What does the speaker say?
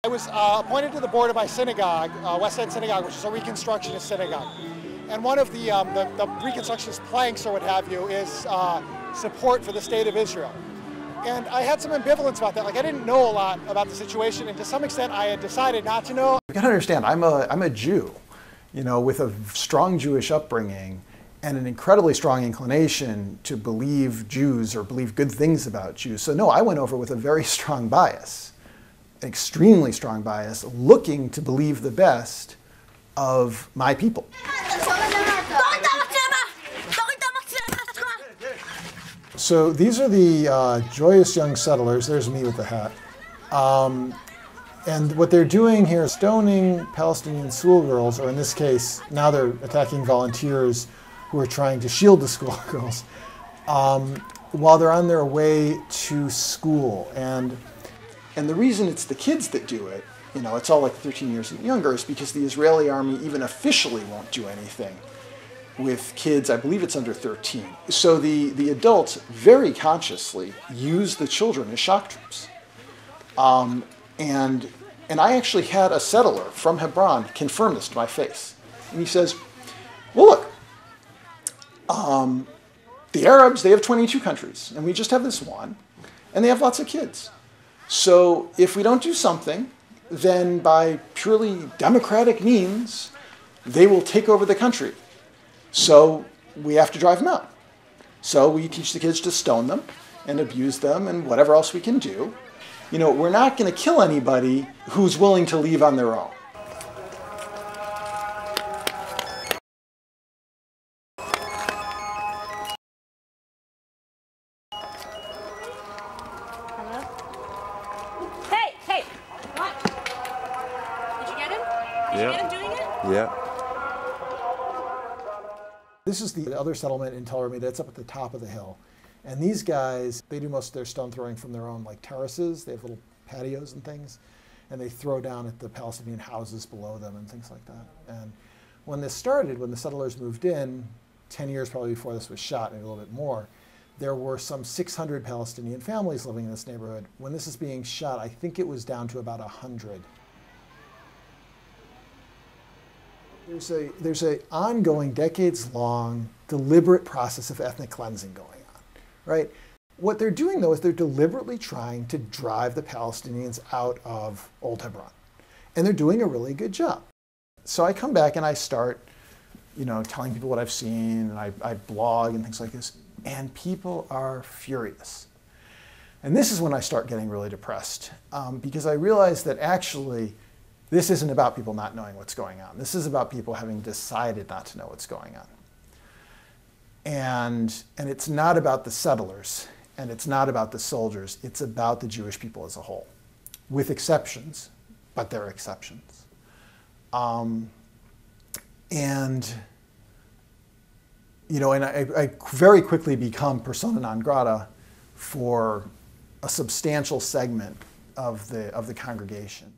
I was appointed to the board of my synagogue, West End Synagogue, which is a Reconstructionist synagogue. And one of the Reconstructionist planks, or what have you, is support for the state of Israel. And I had some ambivalence about that. Like, I didn't know a lot about the situation, and to some extent I had decided not to know. You gotta understand, I'm a Jew, you know, with a strong Jewish upbringing and an incredibly strong inclination to believe Jews or believe good things about Jews. So no, I went over with a very strong bias, an extremely strong bias, looking to believe the best of my people. So these are the joyous young settlers. There's me with the hat. And what they're doing here is stoning Palestinian schoolgirls, or in this case, now they're attacking volunteers who are trying to shield the schoolgirls while they're on their way to school. And the reason it's the kids that do it, you know, it's all like 13 years and younger, is because the Israeli army even officially won't do anything with kids, I believe it's under 13. So the adults very consciously use the children as shock troops. And I actually had a settler from Hebron confirm this to my face. And he says, well, look, the Arabs, they have 22 countries, and we just have this one, and they have lots of kids. So if we don't do something, then by purely democratic means, they will take over the country. So we have to drive them out. So we teach the kids to stone them and abuse them and whatever else we can do. You know, we're not going to kill anybody who's willing to leave on their own. Hello? Hey! What? Did you get him? Did you get him doing it? Yeah. This is the other settlement in Tel Ramida. It's up at the top of the hill. And these guys, they do most of their stone throwing from their own like terraces. They have little patios and things. And they throw down at the Palestinian houses below them and things like that. And when this started, when the settlers moved in, 10 years probably before this was shot, maybe a little bit more, there were some 600 Palestinian families living in this neighborhood. When this is being shot, I think it was down to about 100. There's a ongoing, decades-long, deliberate process of ethnic cleansing going on, right? What they're doing, though, is they're deliberately trying to drive the Palestinians out of Old Hebron. And they're doing a really good job. So I come back and I start, you know, telling people what I've seen, and I blog and things like this, and people are furious. And this is when I start getting really depressed, because I realize that actually, this isn't about people not knowing what's going on. This is about people having decided not to know what's going on. And it's not about the settlers, and it's not about the soldiers. It's about the Jewish people as a whole, with exceptions, but there are exceptions. And you know, and I very quickly become persona non grata for a substantial segment of the congregation.